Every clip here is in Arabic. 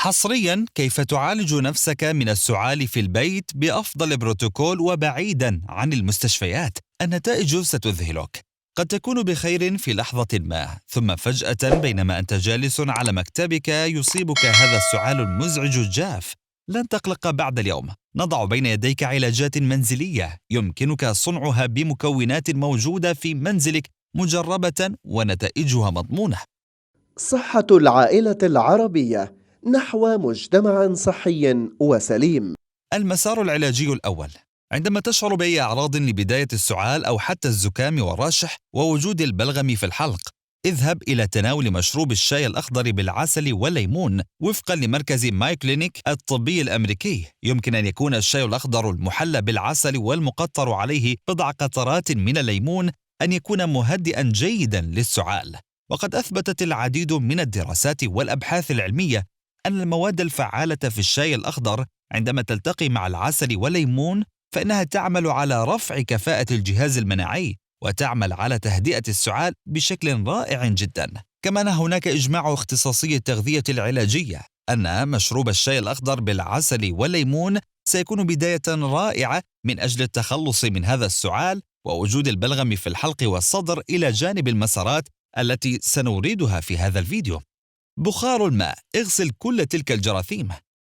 حصرياً، كيف تعالج نفسك من السعال في البيت بأفضل بروتوكول وبعيداً عن المستشفيات؟ النتائج ستذهلك. قد تكون بخير في لحظة ما، ثم فجأة بينما أنت جالس على مكتبك يصيبك هذا السعال المزعج الجاف. لن تقلق بعد اليوم، نضع بين يديك علاجات منزلية يمكنك صنعها بمكونات موجودة في منزلك، مجربة ونتائجها مضمونة. صحة العائلة العربية نحو مجتمع صحي وسليم. المسار العلاجي الأول: عندما تشعر بأي أعراض لبداية السعال أو حتى الزكام والرشح ووجود البلغم في الحلق، اذهب إلى تناول مشروب الشاي الأخضر بالعسل والليمون وفقا لمركز ماي كلينيك الطبي الأمريكي. يمكن أن يكون الشاي الأخضر المحلى بالعسل والمقطر عليه بضع قطرات من الليمون أن يكون مهدئا جيدا للسعال. وقد أثبتت العديد من الدراسات والأبحاث العلمية أن المواد الفعالة في الشاي الأخضر عندما تلتقي مع العسل والليمون فإنها تعمل على رفع كفاءة الجهاز المناعي وتعمل على تهدئة السعال بشكل رائع جدا. كما أن هناك إجماع اختصاصي التغذية العلاجية أن مشروب الشاي الأخضر بالعسل والليمون سيكون بداية رائعة من أجل التخلص من هذا السعال ووجود البلغم في الحلق والصدر، إلى جانب المسارات التي سنريدها في هذا الفيديو. بخار الماء: اغسل كل تلك الجراثيم.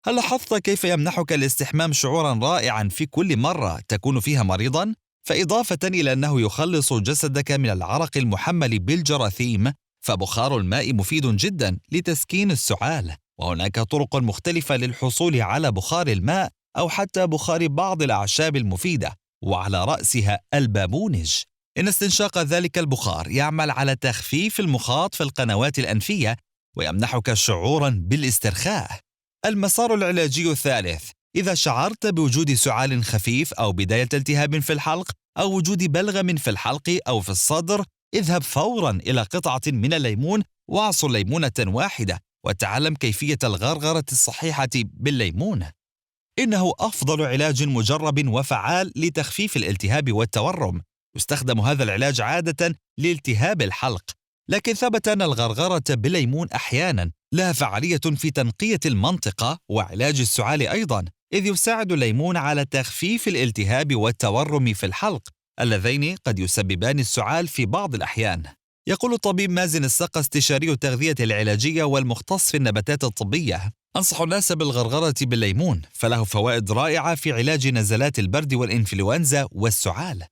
هل لاحظت كيف يمنحك الاستحمام شعوراً رائعاً في كل مرة تكون فيها مريضاً؟ فإضافة إلى أنه يخلص جسدك من العرق المحمل بالجراثيم، فبخار الماء مفيد جداً لتسكين السعال. وهناك طرق مختلفة للحصول على بخار الماء أو حتى بخار بعض الأعشاب المفيدة، وعلى رأسها البابونج. إن استنشاق ذلك البخار يعمل على تخفيف المخاط في القنوات الأنفية ويمنحك شعوراً بالاسترخاء. المسار العلاجي الثالث: إذا شعرت بوجود سعال خفيف أو بداية التهاب في الحلق أو وجود بلغم في الحلق أو في الصدر، اذهب فوراً إلى قطعة من الليمون واعصر ليمونة واحدة وتعلم كيفية الغرغرة الصحيحة بالليمون. إنه أفضل علاج مجرب وفعال لتخفيف الالتهاب والتورم. يستخدم هذا العلاج عادة لالتهاب الحلق، لكن ثبت أن الغرغرة بالليمون أحياناً لها فعالية في تنقية المنطقة وعلاج السعال أيضاً، إذ يساعد الليمون على تخفيف الالتهاب والتورم في الحلق اللذين قد يسببان السعال في بعض الأحيان. يقول الطبيب مازن السقا، استشاري التغذية العلاجية والمختص في النباتات الطبية: أنصح الناس بالغرغرة بالليمون، فله فوائد رائعة في علاج نزلات البرد والإنفلونزا والسعال.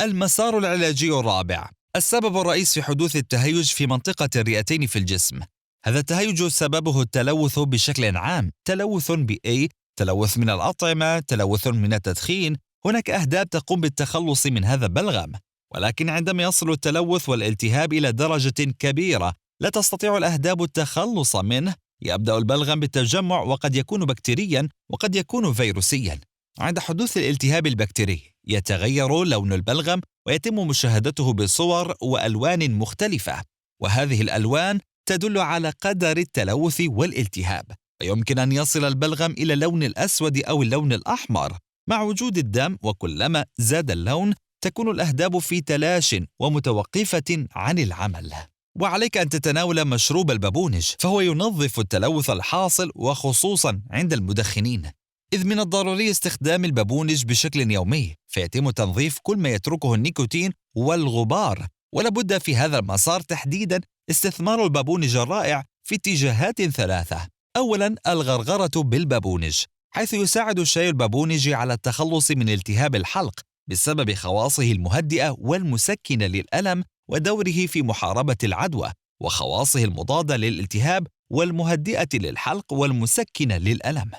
المسار العلاجي الرابع: السبب الرئيس في حدوث التهيج في منطقة الرئتين في الجسم. هذا التهيج سببه التلوث بشكل عام، تلوث بيئي، تلوث من الأطعمة، تلوث من التدخين. هناك أهداب تقوم بالتخلص من هذا البلغم، ولكن عندما يصل التلوث والالتهاب إلى درجة كبيرة لا تستطيع الأهداب التخلص منه، يبدأ البلغم بالتجمع، وقد يكون بكتيرياً وقد يكون فيروسياً. عند حدوث الالتهاب البكتيري يتغير لون البلغم ويتم مشاهدته بصور وألوان مختلفة، وهذه الألوان تدل على قدر التلوث والالتهاب. ويمكن أن يصل البلغم إلى اللون الأسود أو اللون الأحمر مع وجود الدم، وكلما زاد اللون تكون الأهداب في تلاش ومتوقفة عن العمل. وعليك أن تتناول مشروب البابونج، فهو ينظف التلوث الحاصل وخصوصا عند المدخنين، إذ من الضروري استخدام البابونج بشكل يومي، فيتم تنظيف كل ما يتركه النيكوتين والغبار. ولابد في هذا المسار تحديدا استثمار البابونج الرائع في اتجاهات ثلاثة. أولا، الغرغرة بالبابونج، حيث يساعد الشاي البابونجي على التخلص من التهاب الحلق بسبب خواصه المهدئة والمسكنة للألم ودوره في محاربة العدوى، وخواصه المضادة للالتهاب والمهدئة للحلق والمسكنة للألم.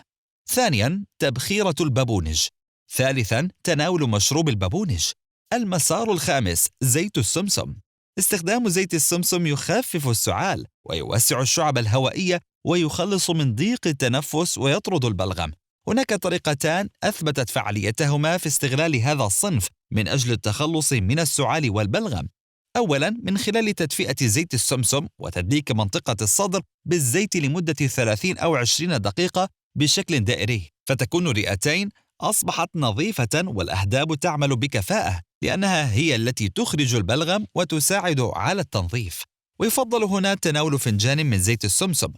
ثانياً، تبخيرة البابونج. ثالثاً، تناول مشروب البابونج. المسار الخامس: زيت السمسم. استخدام زيت السمسم يخفف السعال ويوسع الشعب الهوائية ويخلص من ضيق التنفس ويطرد البلغم. هناك طريقتان أثبتت فعاليتهما في استغلال هذا الصنف من أجل التخلص من السعال والبلغم. أولاً، من خلال تدفئة زيت السمسم وتدليك منطقة الصدر بالزيت لمدة 30 أو 20 دقيقة بشكل دائري، فتكون الرئتين أصبحت نظيفة والأهداب تعمل بكفاءة، لأنها هي التي تخرج البلغم وتساعد على التنظيف. ويفضل هنا تناول فنجان من زيت السمسم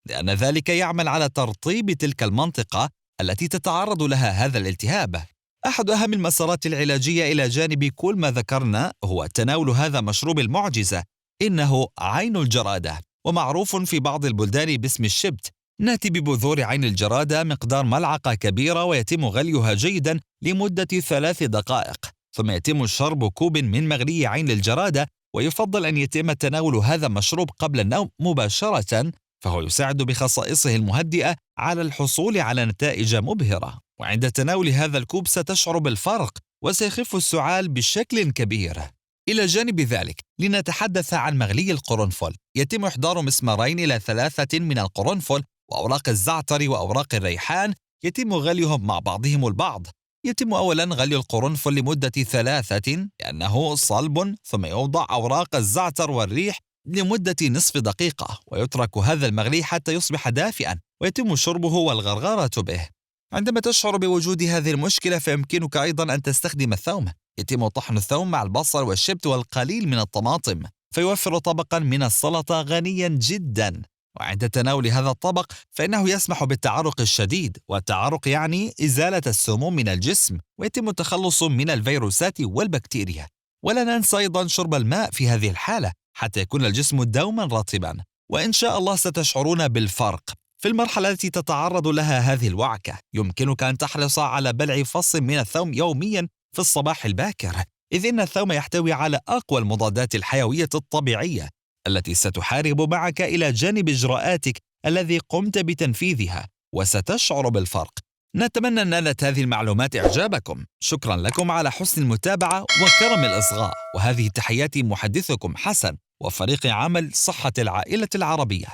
لأن ذلك يعمل على ترطيب تلك المنطقة التي تتعرض لها هذا الالتهاب. أحد أهم المسارات العلاجية إلى جانب كل ما ذكرنا هو تناول هذا مشروب المعجزة، إنه عين الجرادة، ومعروف في بعض البلدان باسم الشبت. نأتي ببذور عين الجرادة مقدار ملعقة كبيرة، ويتم غليها جيدا لمدة 3 دقائق، ثم يتم شرب كوب من مغلي عين الجرادة. ويفضل أن يتم تناول هذا المشروب قبل النوم مباشرة، فهو يساعد بخصائصه المهدئة على الحصول على نتائج مبهرة. وعند تناول هذا الكوب ستشعر بالفرق، وسيخف السعال بشكل كبير. إلى جانب ذلك، لنتحدث عن مغلي القرنفل. يتم إحضار مسمارين إلى 3 من القرنفل وأوراق الزعتر وأوراق الريحان، يتم غليهم مع بعضهم البعض. يتم أولا غلي القرنفل لمدة 3 لأنه صلب، ثم يوضع أوراق الزعتر والريح لمدة نصف دقيقة، ويترك هذا المغلي حتى يصبح دافئا، ويتم شربه والغرغرة به. عندما تشعر بوجود هذه المشكلة فيمكنك أيضا أن تستخدم الثوم. يتم طحن الثوم مع البصل والشبت والقليل من الطماطم، فيوفر طبقا من السلطة غنيا جدا. وعند تناول هذا الطبق فإنه يسمح بالتعرق الشديد، والتعرق يعني إزالة السموم من الجسم، ويتم التخلص من الفيروسات والبكتيريا. ولا ننسى أيضا شرب الماء في هذه الحالة حتى يكون الجسم دوما رطبا، وإن شاء الله ستشعرون بالفرق. في المرحلة التي تتعرض لها هذه الوعكة، يمكنك أن تحرص على بلع فص من الثوم يوميا في الصباح الباكر، إذ إن الثوم يحتوي على أقوى المضادات الحيوية الطبيعية التي ستحارب معك إلى جانب إجراءاتك الذي قمت بتنفيذها، وستشعر بالفرق. نتمنى أن نالت هذه المعلومات إعجابكم. شكرا لكم على حسن المتابعة وكرم الإصغاء، وهذه تحياتي محدثكم حسن وفريق عمل صحة العائلة العربية.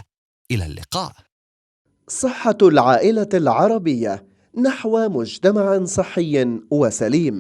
إلى اللقاء. صحة العائلة العربية نحو مجتمع صحي وسليم.